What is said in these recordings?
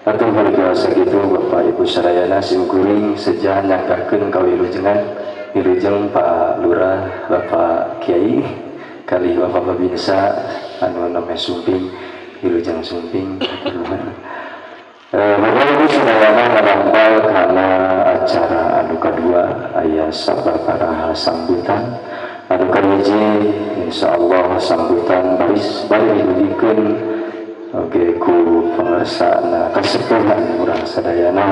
Atau biasa gitu Bapak Ibu Sarayana simkuring sejahan nyangkakeun ka wilujengan wilujeng Pak Lurah Bapak Kiai kali Bapak Babinsa anu name Sumping wilujeng Sumping Bapak Ibu Sarayana ngarambal karena acara anu kedua aya sababaraha sambutan anu kahiji insyaallah sambutan baris bari dibikeun oke ku pengersana kasepuhan urang sadayana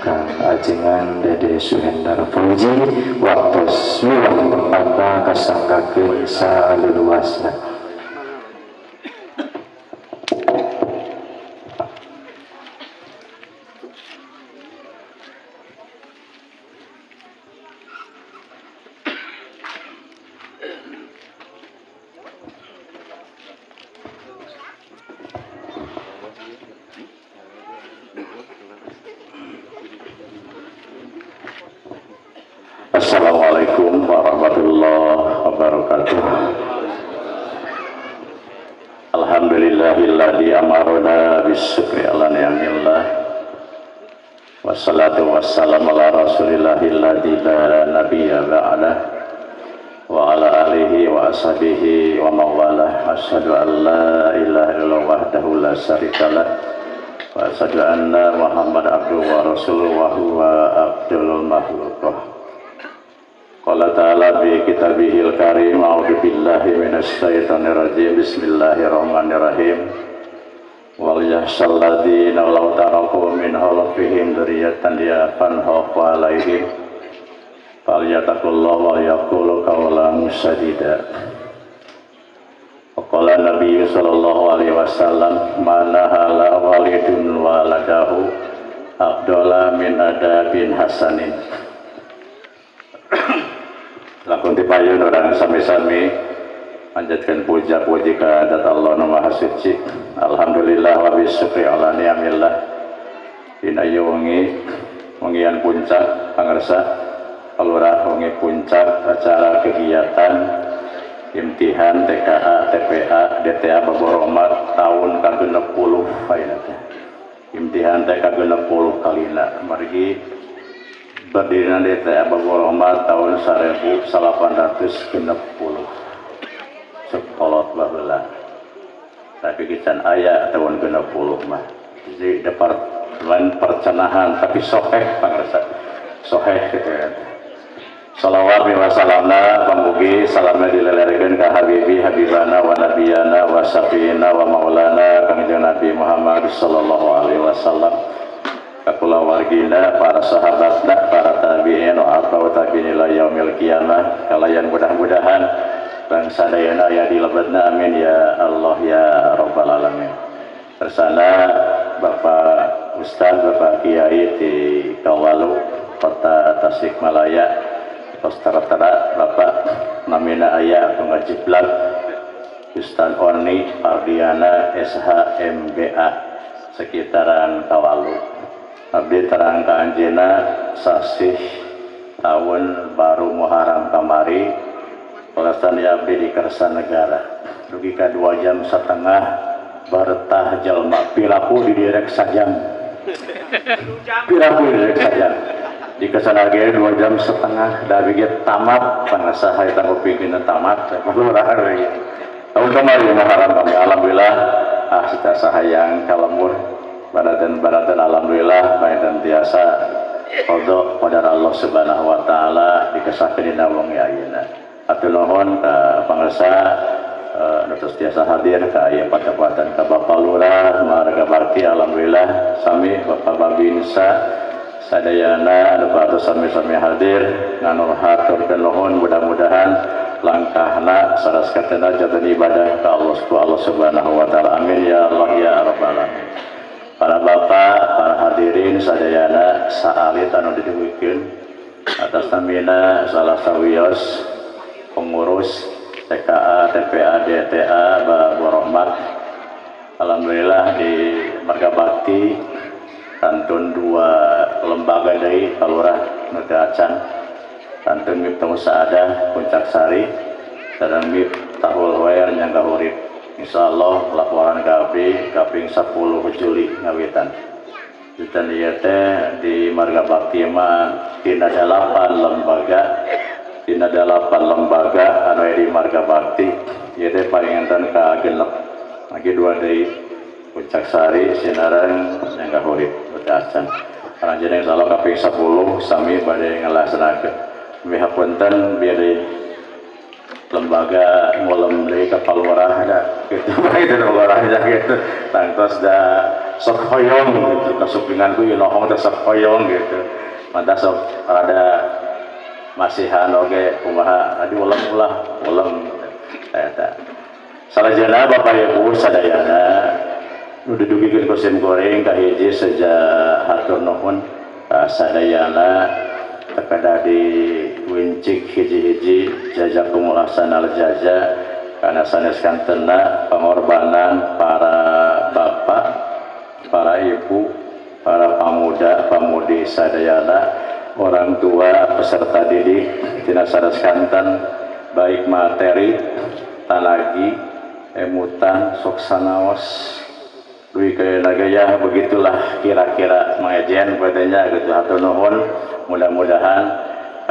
Kang Ajengan Dede Suhendar Fauzi waktos miwah tempatna kasanggakeun saluluasna. Assalamualaikum warahmatullahi wabarakatuh. Alhamdulillahilladzi amarna bisyukri ala ni'amillah. Wassalatu wassalamu ala rasulillahilladzi la nabiyya ba'dah wa ala alihi wa ashabihi wa mawalah. Asyhadu an la ilaha illallah wahdahu la syarikalah wa asyhadu anna Muhammad abduhu wa rasuluhu wa huwa abdul makhluqah. Qala ta'ala bi kitabihil karim a'udzu billahi minasy syaithanir rajim bismillahirrahmanirrahim wal yahsal ladzina law taraku min khalfihim dzurriyyatan yafan khafu alaihim falyattaqullaha wa yaqulu qawlan sadida. Qala Nabi sallallahu alaihi wasallam mana hala walidun waladahu afdala min adabin hasanin. Lakon dipayun orang sami-sami panjatkan puja puji kehadirat Allah Maha Suci. Alhamdulillah wa bisyukri ala ni'amillah. Dina ieu wengian puncak pangarsa Lurah wengi puncak acara kegiatan imtihan TKA TPA DTA Baboromat tahun ke-60 ayeuna teh. Imtihan TK ke-60 kalina margi berdirinya DTA Baboromat tahun 1860 sepolot babelah tapi kican ayah tahun ke-60 mah jadi departemen percenahan tapi soheh pangersa soheh gitu ya. Salawat wa salamna pamugi salamna dilelerekeun ka habibi habibana wa nabiyana wa syafiina wa maulana kangjeng Nabi Muhammad sallallahu alaihi wasallam kakula wargina para sahabatna para tabi'in wa atau tabi'in ila yaumil qiyamah kalayan mudah-mudahan bangsa dayana ya dilebetna amin ya Allah ya rabbal alamin. Bersana Bapak Ustaz Bapak Kiai di Kawalu Kota Tasikmalaya Tara Bapak namina aya atau ngajiblak Ustaz Oni Ardiana SH MBA sekitaran Kawalu. Abdi terang ka anjeunna sasih tahun baru Muharram kamari pelasan abdi di Kersanegara dugi ka 2 jam setengah bertah jalma piraku didirek sajam piraku didirek sajam di Kersanegara 2 jam setengah da biget tamat panasa hayang ngopikeun tamat Lurah tahun kamari Muharram kami alhamdulillah kita sahayang kalemur Baratan alhamdulillah dan tiasa qada qadar Allah Subhanahu wa taala dikesakeun dina wong ayeuna. Atur nuhun ka pangarsa nu tiasa hadir ka ieu patepatan ka Bapak Lurah marga bakti alhamdulillah sami Bapak Babinsa sadayana anu patos sami-sami hadir nganur haturkeun nuhun mudah-mudahan langkahna saraskatna jalan ibadah ka Allah Subhanahu wa taala amin ya Allah ya rabbal alamin. Para bapak, para hadirin sadayana saalit anu diduwikeun atas namina salah sawios pengurus TKA TPA DTA Baboromat alhamdulillah di Marga Bakti kantun 2 lembaga deui Kalurah nu teu acan kantun Miftahul Saadah Puncak Sari sareng Miftahul Khair Nyangga Urip. Insyaallah laporan kabeh kaping 10 Juli ngawitan. Kita lihat di Marga Bakti mah tina 8 lembaga anu di Marga Bakti ieu teh paringantan ka 6 lagi 2 deui Puncak Sari Sinaran Nyangga Hurit Betasan Ranjana insyaallah kaping 10 sami bade ngalaksanakeun mihapunten biar lembaga ngolem deui ka palurah da kitu itu palurahnya gitu tangtos da sok hoyong gitu kasupinganku ieu nohong teh sok hoyong gitu mantap sok ada masihan oge kumaha adi ulang eta salajana Bapak Ibu sadayana nu didugikeun ku sim goreng ka hiji seja hatur nuhun ka sadayana kepada di wincik hiji-hiji jazakumullah sanal jaza karena sanes kantena pengorbanan para bapak, para ibu, para pemuda, pamudi sadayana, orang tua, peserta didik, tina sanes kanten baik materi, tanagi, emutan, sok sanaos duit kaya nagaya begitulah kira-kira mengajian padanya gitu hatur nuhun mudah-mudahan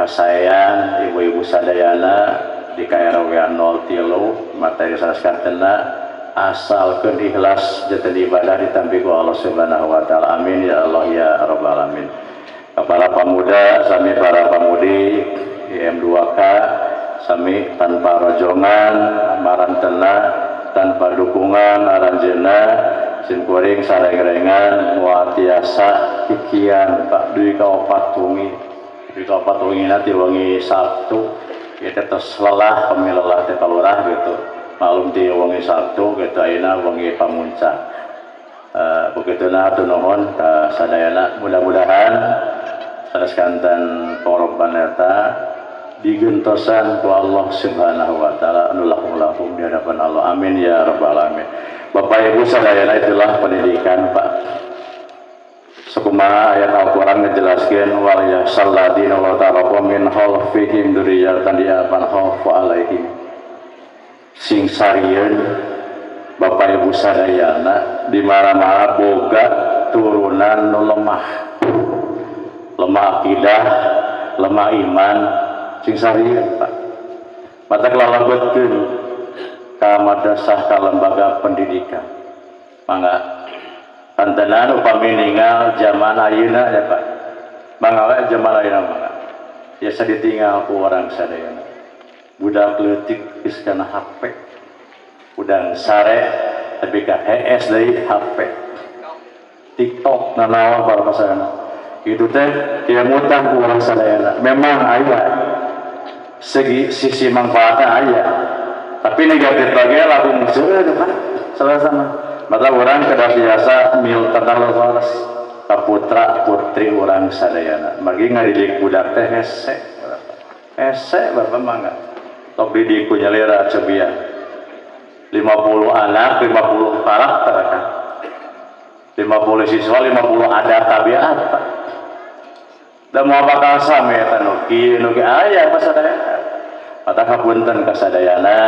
kasayang ibu-ibu sadayana di KRW 03 materi sanes kantena asalkeun ikhlas janten ibadah ditampi ku Allah Subhanahu wa taala amin ya Allah ya rabbal alamin para pemuda sami para pamudi IM2K sami tanpa rojongan marantena tanpa dukungan aranjeunna sim kuring sareng-rengan muatiasa kikian Pak duwi ka 4 wengi nanti wengi Sabtu kita tos lelah pemilelah teh kalurah gitu malum di wengi Sabtu gitu ayeuna wengi pamuncak begituna atuh nuhun ka sadayana mudah-mudahan sanes kanten korban eta digentosan ku Allah Subhanahu wa taala anu lahum di hadapan Allah amin ya rabbal alamin. Bapak Ibu sadayana itulah pendidikan Pak sekumaha ayat Al-Quran ngejelaskeun wal yasalladina wa tarafa min khalfihim dzurriyyatan diapan khaufu alaihim sing sarieun Bapak Ibu sadayana di mana-mana boga turunan nu lemah akidah lemah iman sing sarieun Pak mata kelalebetkeun ka madrasah ka lembaga pendidikan mangga pantenan upami ninggal zaman ayeuna ya Pak mangga we zaman ayeuna mangga biasa ditinggal ku orang sadayana budak leutik geus kana HP udang sare tapi ka HS deui HP TikTok nanaon para pasangan itu teh kieu mutang ku orang sadayana memang aya segi sisi manfaatnya aya tapi negatif bagian lagu musuh Pak salah-sama mata orang kada biasa mil tatalos ka putra putri orang sadayana magi ngadidik budak teh hese Bapak mangga tok didik ku nyalira cebian 50 anak 50 karakter kan 50 siswa 50 adat tabiat Pak da mau bakal same eta nu kieu aya pas sadayana mata kapunten kasadayana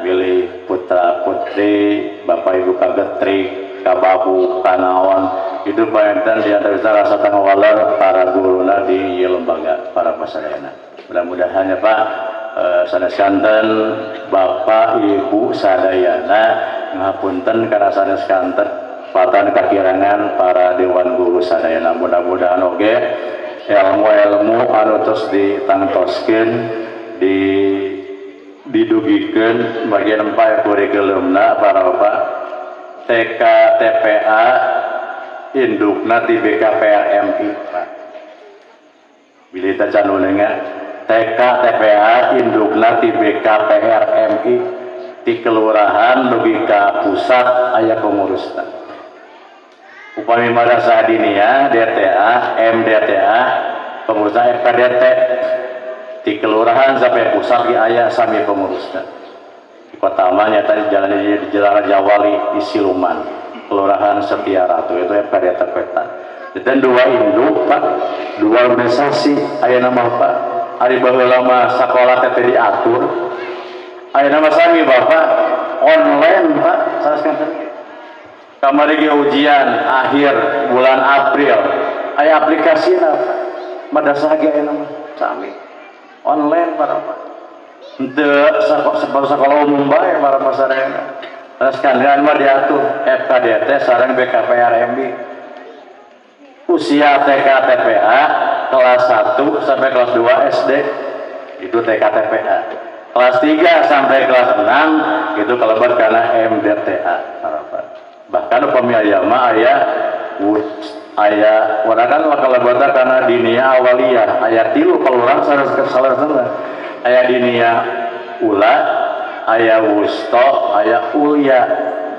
bilih putra putri Bapak Ibu kagetrik kababu kanaon itu paentan di antara rasa tangwaler para guruna di lembaga para pasadayana mudah-mudahan ya Pak sanes kanten Bapak Ibu sadayana ngapunten kana sanes kanten patan kakirangan para dewan guru sadayana mudah-mudahan oge ilmu anu tos ditangtoskeun didugikeun bagian empat kurikulumna para Bapak TK TPA indukna di BKPRMI Pak bilih ta canunenga TK TPA indukna di BKPRMI di kelurahan logika pusat aya pengurusna upami madrasah diniyah DTA MDTA pengurusna FKDT di kelurahan sampai pusat di ayah sami pengurusnya di kota amanya tadi jalan di Jalan Jawali di Siluman kelurahan Setia Ratu itu FKDT peta dan 2 induk Pak 2 organisasi aya nama Pak hari baheula mah sakola teh diatur aya nama sami Bapak online Pak sanes kanten kamari ge ujian akhir bulan April aya aplikasina madrasah ge aya nama sami online para henteu sekolah umum bae para pasarena sekalian mah diatur FKDT sareng BKPRMB usia TK TPA kelas 1 sampai kelas 2 SD itu TK TPA kelas 3 sampai kelas 6 itu kalebat karena MDTA bahkan upami mah aya wadakan kalebatan karena dinia awaliyah aya 3 peluang salah aya dinia ula aya wusto aya ulia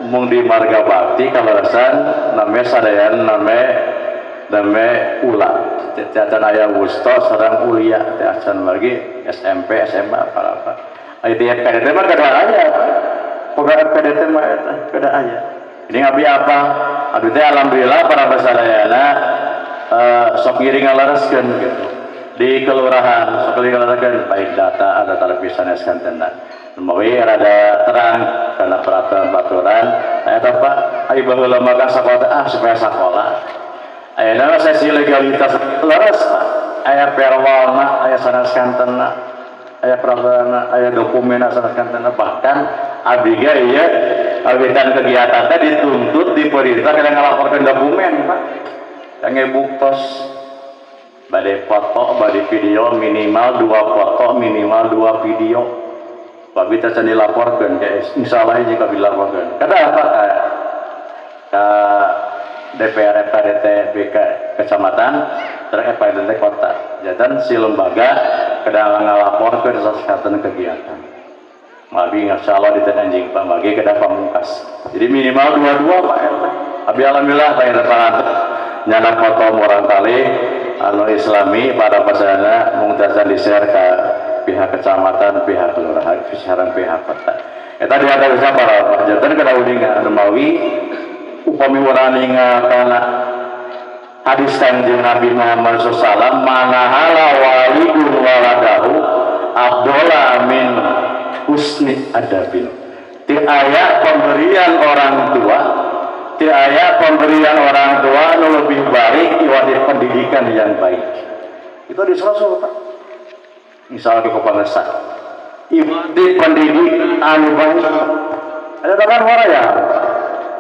mung di marga bakti kalarasan name sadayan name ula cacan aya wusto sareng ulia teh acan lagi SMP SMA apa aya di FKDT mah kada aya pegawai FKDT mah eta kada aya ini abi apa abi teh alhamdulillah para basadayana sok ngiring ngalareskeun gitu di kelurahan sok ngalareskeun baik data ada television eskantenna Mawi rada terang karena peraturan saya Pak ayo baheula makan sekolah supaya sekolah ayeuna sesi legalitas leres aya perwalna aya sanaskantenna aya peraturanna aya dokumenna sanaskantenna bahkan abdi ge ieu awitan kegiatan teh dituntut diperintah kada ngalaporkeun dokumen Pak kangge buktos bade foto bade video minimal 2 foto minimal 2 video Babi terus dilaporkan, insya Allah jika dilaporkan. Kata apa? Ke DPR FKDT BK Kecamatan, terus FKDT Kota. Jadi si lembaga kedang ngalaporkan kesehatan kegiatan. Babi insya Allah ditenanjing Pak Bagi kedang pamungkas. Jadi minimal 22 Pak RT. Abi alhamdulillah Pak RT nyana foto orang kali anu Islami pada pasana mungtasan di-share ke pihak kecamatan, pihak kelurahan, sareng pihak kota. Eta diada bisa para panjatan kada uninga anu mawi upami urang ningatana hadis Kanjeng Nabi Muhammad sallallahu manahala walidun waladahu afdhala min husni adabin. Ti aya pemberian orang tua, ti aya pemberian orang tua anu lebih baik iwadi pendidikan yang baik. Itu disusul Pak. Misalnya ke pengesan di pendidik anu baik ada kan waraya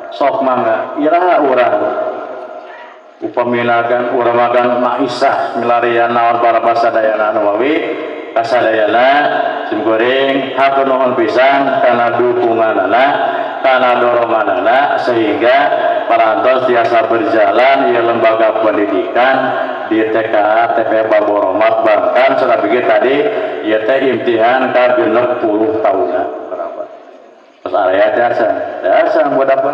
sok mangga iraha urang upamilakan urang makan maisah milarian naon para pasadayana anu mawi kasadayana sim goreng hatur nuhun pisan kana dukunganana kana doronganana sehingga parantos tiasa berjalan ieu lembaga pendidikan di TKA TPA Baboromat bahkan sudah begitu tadi ya teh imtihan ka 60 tahunna berapa pas area tiasa buat apa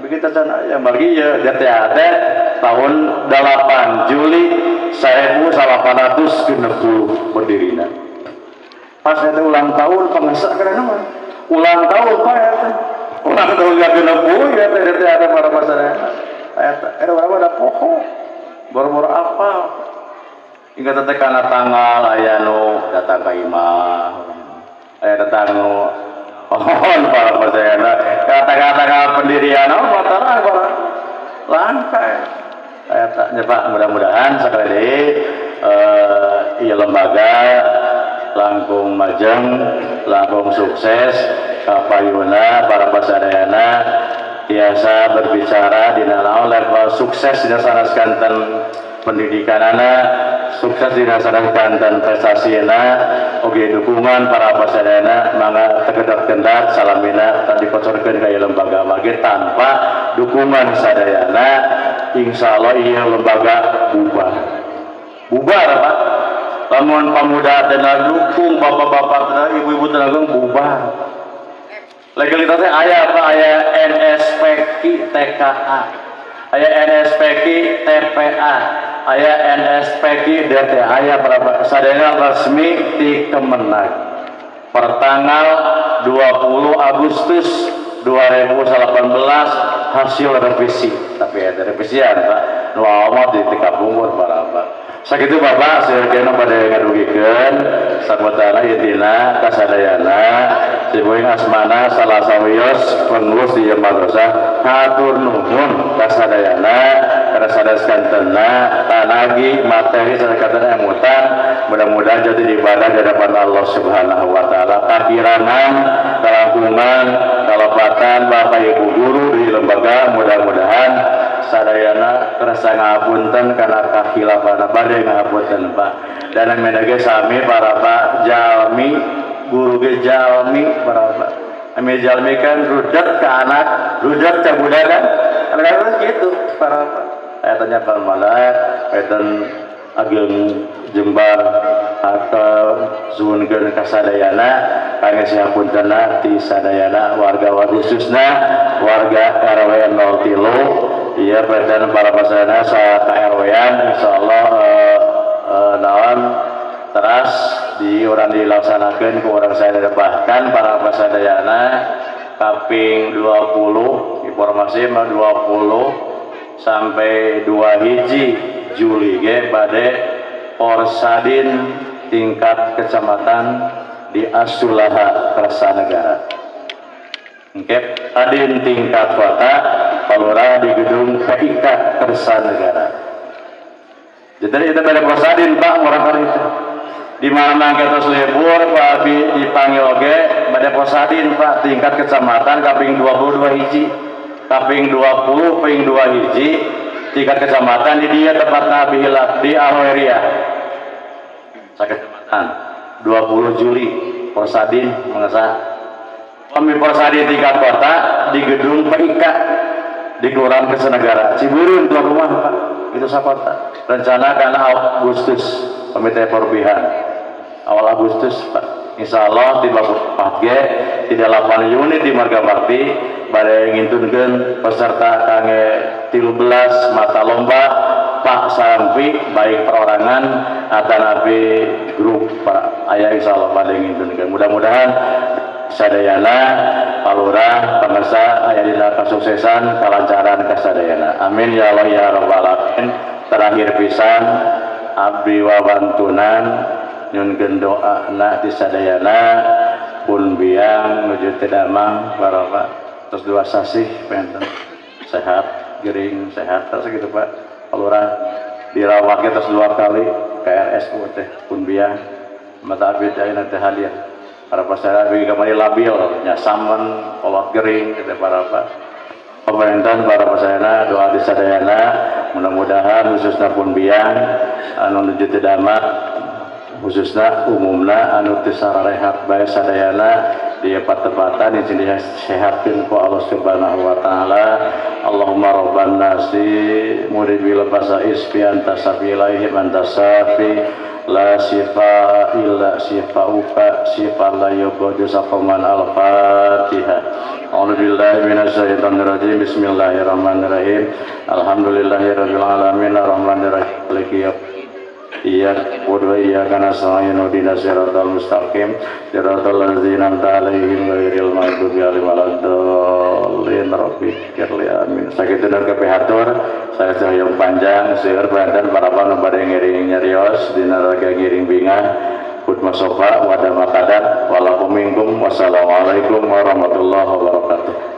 begitu sana yang bagi ya DTA tahun 8 Juli 1860 berdirina pas ada ulang tahun pengesak karena ulang tahun Pak ulang tahun gak 60 ya DTA para masyarakat ada ada pokok boro-boro apa hingga tetekana tanggal aya nu datang ka imah aya datang nu pohon para pasayana kata-kata pendirian motoran para langkai aya tak nyepak mudah-mudahan sekali deui ieu lembaga langkung majeng langkung sukses kapayuna para pasadayana biasa berbicara di naon level sukses dina sanaskanten pendidikanana sukses dina sanaskanten prestasiana oge dukungan para pasadayana mangga tegedap-gedap salamina tadi dipocorkeun ka lembaga mage tanpa dukungan sadayana insyaallah ieu lembaga bubar Pak lamun pamuda teh dukung bapak-bapak teh ibu-ibu teh bubar legalitasnya aya apa aya NSPQ TKA aya NSPQ TPA aya NSPQ DTA aya berapa sadayana resmi ti Kemenag pertanggal 20 Agustus 2018 hasil revisi tapi ada revisian Pak nu amat di tingkat bungkur para Pak sakitu Bapak saeukeuna bade ngadugikeun sabotana ieu dina kasadayana Sibuing asmana salah sawios pengurus di madrasah hatur nuhun kasadayana kasadaskantenna tanagi materi sadakatana emutan mudah-mudahan jadi ibadah di hadapan Allah Subhanahu wa taala kakirangan kalangkungan kalapatan Bapak Ibu guru di lembaga mudah-mudahan sadayana kerasa ngapunten karena kahilafana bade ngapunten Pak dan menege sami para Pak jalmi guru ge jalmi para Pak ame jalmi kan rudat ke anak rudat ke budak kan kadang-kadang gitu para Pak saya tanya ke malah kaitan ageng jembar atau zuhunkeun kasadayana kangge sihapuntenna ti sadayana warga khususna warga RW 03 iya badan para pasana sa KRW-an insyaallah naon teras di orang dilaksanakan ke orang saya bahkan para pasadayana kaping 20 informasi 20 sampai 2 hiji Juli ge bade Porsadin tingkat kecamatan di Asulaha Kersanegara. Engke Adin tingkat kota Palura di gedung PIK Kersanegara. Jadi itu pada Porsadin Pak orang itu. Di mana kita libur Pak dipanggil oge pada Porsadin Pak tingkat kecamatan kaping 22 hiji. Kaping 20 ping 2 hiji tingkat kecamatan di dia tempat Nabi Hilaf di Alweria kecamatan 20 Juli Porsadin mengesah kami Porsadin tingkat kota di gedung PIK di Kelurahan Kersanegara Ciburun tuan rumah Pak itu sakota rencana karena Agustus komite perbihan awal Agustus Pak insya Allah di Bapak Pahge di 8 unit di Marga Bakti badai ngintunkeun peserta kangge 13 mata lomba Pak Sampi baik perorangan atau nabi grup Pak ayah insya Allah badai ngintunkeun mudah-mudahan sadayana Palura pemirsa ayah dina kesuksesan kelancaran kasadayana amin ya Allah ya rabbal alamin terakhir pisan abdi wabantunan nyunkeun doa na di sadayana pun biang menuju tedamang para Pak terus 2 sasih penten sehat gering sehat terus gitu Pak Palura dirawatnya terus 2 kali KRS teh pun biang mata abdi ayeuna teh hadiah para pasara bagi kamari labil nyasamen kolot gering gitu para Pak pemerintahan para pasana doa di sadayana mudah-mudahan khususna pun biang anu nuju tedamang khususnya umumna anu tisararehat bae sadayana di patepatan yang disehatkeun ku Allah Subhanahu wa taala Allahumma rabban nasi muribil basais fi anta sabilaihi man tasafi la sifa illa sifauka sifa la yughadu safaman al-fatihah a'udzu billahi minasyaitonir rajim bismillahirrahmanirrahim alhamdulillahirabbil alamin arrahmanir rahim maliki Iya, wa iyyaka nasta'in ihdinas siratal mustaqim siratal ladzina an'amta 'alaihim ghairil maghdubi 'alaihim waladdallin rabbighfirli amin. Sakitu ke pihatur saya sahoyong panjang seueur banten para panu bade ngiring nyarios dina raga ngiring bingah hutma sofa wa dama kadat walakum minkum wassalamualaikum warahmatullahi wabarakatuh.